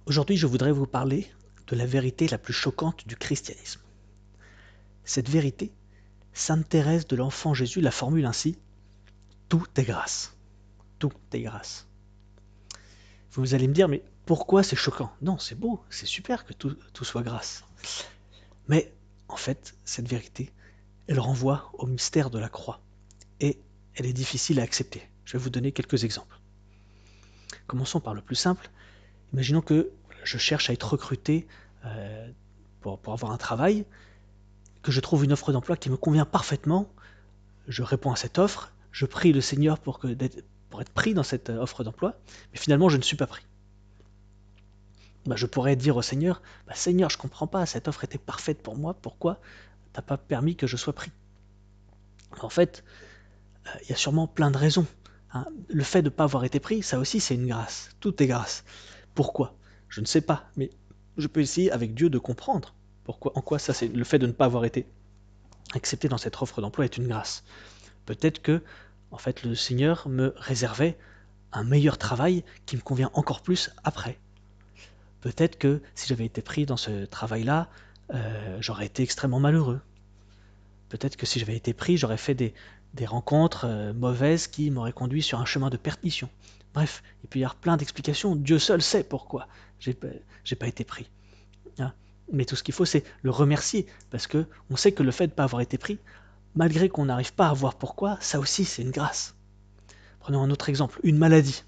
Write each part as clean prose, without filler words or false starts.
Aujourd'hui, je voudrais vous parler de la vérité la plus choquante du christianisme. Cette vérité, sainte Thérèse de l'Enfant Jésus la formule ainsi: tout est grâce. Tout est grâce. Vous allez me dire, mais pourquoi c'est choquant? Non, c'est beau, c'est super que tout soit grâce. Mais en fait, cette vérité, elle renvoie au mystère de la croix et elle est difficile à accepter. Je vais vous donner quelques exemples. Commençons par le plus simple. Imaginons que je cherche à être recruté pour avoir un travail, que je trouve une offre d'emploi qui me convient parfaitement. Je réponds à cette offre, je prie le Seigneur pour être pris dans cette offre d'emploi, mais finalement je ne suis pas pris. Je pourrais dire au Seigneur, Seigneur, je ne comprends pas, cette offre était parfaite pour moi, pourquoi tu n'as pas permis que je sois pris? En fait, il y a sûrement plein de raisons, hein. Le fait de ne pas avoir été pris, ça aussi c'est une grâce, tout est grâce. Pourquoi? Je ne sais pas, mais je peux essayer avec Dieu de comprendre pourquoi, en quoi ça c'est le fait de ne pas avoir été accepté dans cette offre d'emploi est une grâce. Peut-être que, en fait, le Seigneur me réservait un meilleur travail qui me convient encore plus après. Peut-être que si j'avais été pris dans ce travail-là, j'aurais été extrêmement malheureux. Peut-être que si j'avais été pris, j'aurais fait des rencontres mauvaises qui m'auraient conduit sur un chemin de perdition. Bref, il peut y avoir plein d'explications. Dieu seul sait pourquoi j'ai pas été pris, hein. Mais tout ce qu'il faut, c'est le remercier, parce que on sait que le fait de ne pas avoir été pris, malgré qu'on n'arrive pas à voir pourquoi, ça aussi c'est une grâce. Prenons un autre exemple, une maladie,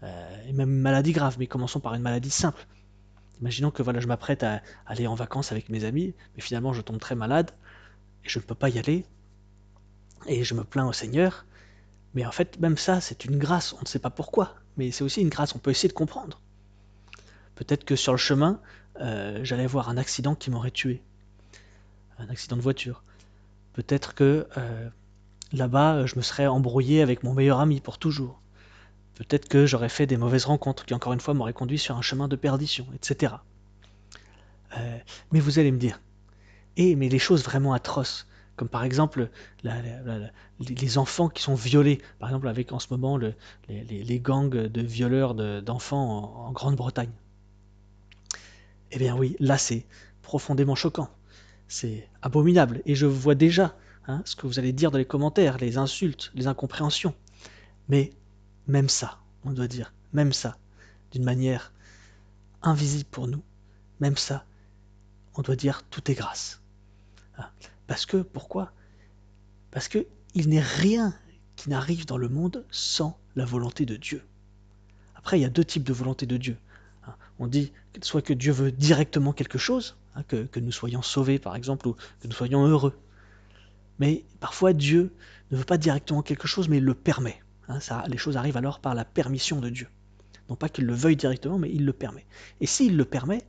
et même une maladie grave, mais commençons par une maladie simple. Imaginons que voilà, je m'apprête à aller en vacances avec mes amis, mais finalement je tombe très malade, et je ne peux pas y aller, et je me plains au Seigneur, mais en fait même ça c'est une grâce, on ne sait pas pourquoi, mais c'est aussi une grâce, on peut essayer de comprendre. Peut-être que sur le chemin, j'allais voir un accident qui m'aurait tué, un accident de voiture. Peut-être que là-bas, je me serais embrouillé avec mon meilleur ami pour toujours. Peut-être que j'aurais fait des mauvaises rencontres qui, encore une fois, m'auraient conduit sur un chemin de perdition, etc. Euh, mais vous allez me dire, mais les choses vraiment atroces, comme par exemple les enfants qui sont violés, par exemple avec en ce moment les gangs de violeurs d'enfants en Grande-Bretagne. Eh bien oui, là c'est profondément choquant, c'est abominable, et je vois déjà ce que vous allez dire dans les commentaires, les insultes, les incompréhensions. Mais même ça, on doit dire, même ça, d'une manière invisible pour nous, même ça, on doit dire tout est grâce. Parce que, pourquoi? Parce que il n'est rien qui n'arrive dans le monde sans la volonté de Dieu. Après, il y a deux types de volonté de Dieu. On dit soit que Dieu veut directement quelque chose, que nous soyons sauvés par exemple, ou que nous soyons heureux. Mais parfois Dieu ne veut pas directement quelque chose, mais il le permet. Les choses arrivent alors par la permission de Dieu. Non pas qu'il le veuille directement, mais il le permet. Et s'il le permet,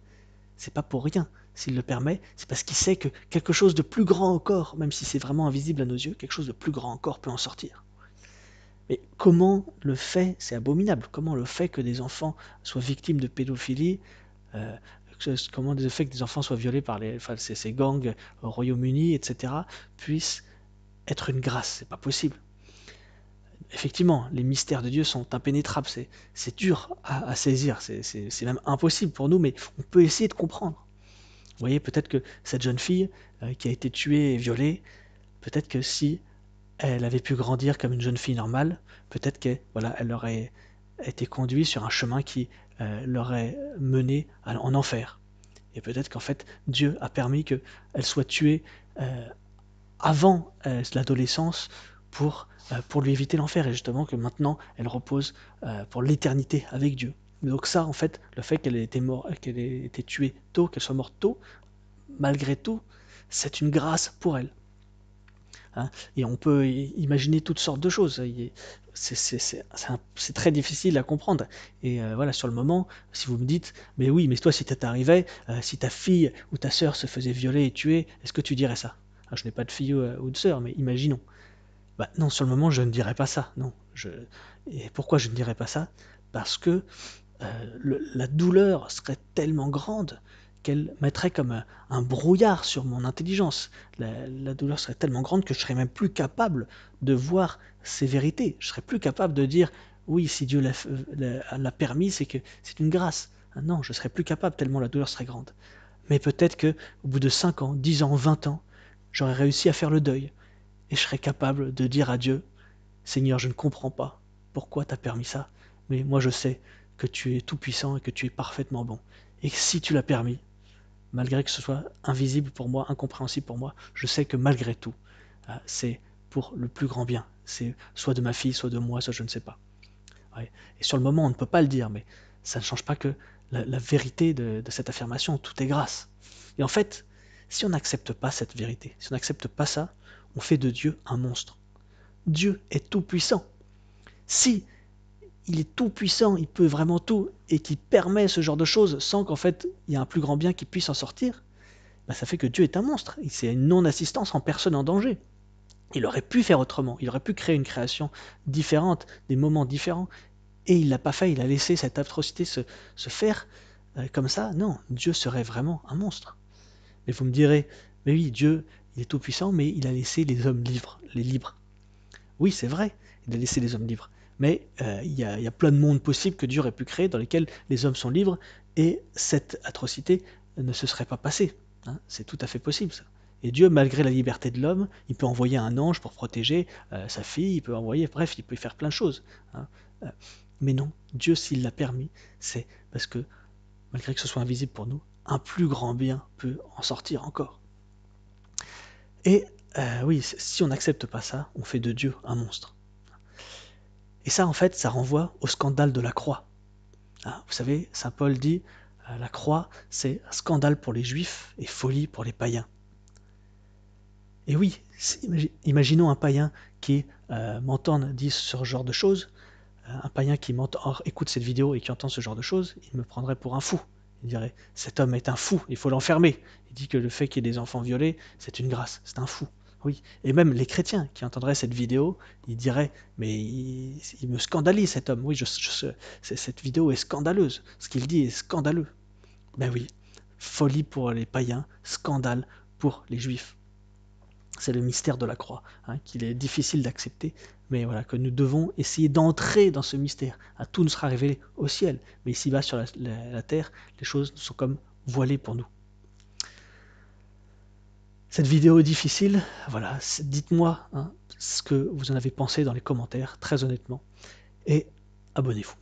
c'est pas pour rien. S'il le permet, c'est parce qu'il sait que quelque chose de plus grand encore, même si c'est vraiment invisible à nos yeux, quelque chose de plus grand encore peut en sortir. Mais comment le fait, c'est abominable, comment le fait que des enfants soient victimes de pédophilie, euh, comment le fait que des enfants soient violés par ces gangs au Royaume-Uni, etc., puisse être une grâce, c'est pas possible. Effectivement, les mystères de Dieu sont impénétrables, c'est dur à saisir, c'est même impossible pour nous, mais on peut essayer de comprendre. Vous voyez, peut-être que cette jeune fille qui a été tuée et violée, peut-être que si elle avait pu grandir comme une jeune fille normale, peut-être qu'elle voilà, elle aurait été conduite sur un chemin qui l'aurait menée en enfer. Et peut-être qu'en fait, Dieu a permis qu'elle soit tuée avant l'adolescence pour lui éviter l'enfer, et justement que maintenant elle repose pour l'éternité avec Dieu. Donc ça, en fait, le fait qu'elle ait été tuée tôt, qu'elle soit morte tôt, malgré tout, c'est une grâce pour elle, hein. Et on peut imaginer toutes sortes de choses. C'est très difficile à comprendre. Et voilà, sur le moment, si vous me dites, mais oui, mais toi, si ça t'arrivait, si ta fille ou ta sœur se faisait violer et tuer, est-ce que tu dirais ça? Alors, je n'ai pas de fille ou de sœur, mais imaginons. Bah, non, sur le moment, je ne dirais pas ça. Non. Et pourquoi je ne dirais pas ça? Parce que la douleur serait tellement grande qu'elle mettrait comme un brouillard sur mon intelligence. La douleur serait tellement grande que je serais même plus capable de voir ces vérités. Je serais plus capable de dire oui, si Dieu l'a permis, c'est que c'est une grâce. Non, je serais plus capable tellement la douleur serait grande. Mais peut-être que au bout de 5 ans, 10 ans, 20 ans, j'aurais réussi à faire le deuil et je serais capable de dire à Dieu, Seigneur, je ne comprends pas pourquoi tu as permis ça, mais moi je sais que tu es tout-puissant et que tu es parfaitement bon. Et si tu l'as permis, malgré que ce soit invisible pour moi, incompréhensible pour moi, je sais que malgré tout, c'est pour le plus grand bien. C'est soit de ma fille, soit de moi, soit je ne sais pas. Ouais. Et sur le moment, on ne peut pas le dire, mais ça ne change pas que la vérité de cette affirmation, tout est grâce. Et en fait, si on n'accepte pas cette vérité, si on n'accepte pas ça, on fait de Dieu un monstre. Dieu est tout puissant. Si il est tout puissant, il peut vraiment tout, et qu'il permet ce genre de choses sans qu'en fait il y ait un plus grand bien qui puisse en sortir, bah ça fait que Dieu est un monstre. C'est une non-assistance en personne en danger. Il aurait pu faire autrement, il aurait pu créer une création différente, des moments différents, et il l'a pas fait, il a laissé cette atrocité se faire comme ça. Non, Dieu serait vraiment un monstre. Mais vous me direz, mais oui, Dieu, il est tout puissant, mais il a laissé les hommes libres, les libres. Oui, c'est vrai, il a laissé les hommes libres. Mais il y a plein de mondes possibles que Dieu aurait pu créer dans lesquels les hommes sont libres et cette atrocité ne se serait pas passée. Hein. C'est tout à fait possible ça. Et Dieu, malgré la liberté de l'homme, il peut envoyer un ange pour protéger sa fille, il peut envoyer, bref, il peut faire plein de choses. Hein. Euh, mais non, Dieu, s'il l'a permis, c'est parce que, malgré que ce soit invisible pour nous, un plus grand bien peut en sortir encore. Et oui, si on n'accepte pas ça, on fait de Dieu un monstre. Et ça, en fait, ça renvoie au scandale de la croix. Ah, vous savez, saint Paul dit, la croix, c'est un scandale pour les juifs et folie pour les païens. Et oui, imaginons un païen qui m'entende dire ce genre de choses, un païen qui écoute cette vidéo et qui entend ce genre de choses, il me prendrait pour un fou. Il dirait, cet homme est un fou, il faut l'enfermer. Il dit que le fait qu'il y ait des enfants violés, c'est une grâce, c'est un fou. Oui, et même les chrétiens qui entendraient cette vidéo, ils diraient, mais il me scandalise cet homme. Oui, cette vidéo est scandaleuse. Ce qu'il dit est scandaleux. Ben oui, folie pour les païens, scandale pour les juifs. C'est le mystère de la croix, hein, qu'il est difficile d'accepter, mais voilà, que nous devons essayer d'entrer dans ce mystère. Tout nous sera révélé au ciel, mais ici-bas sur la terre, les choses sont comme voilées pour nous. Cette vidéo est difficile, voilà, dites-moi ce que vous en avez pensé dans les commentaires, très honnêtement, et abonnez-vous.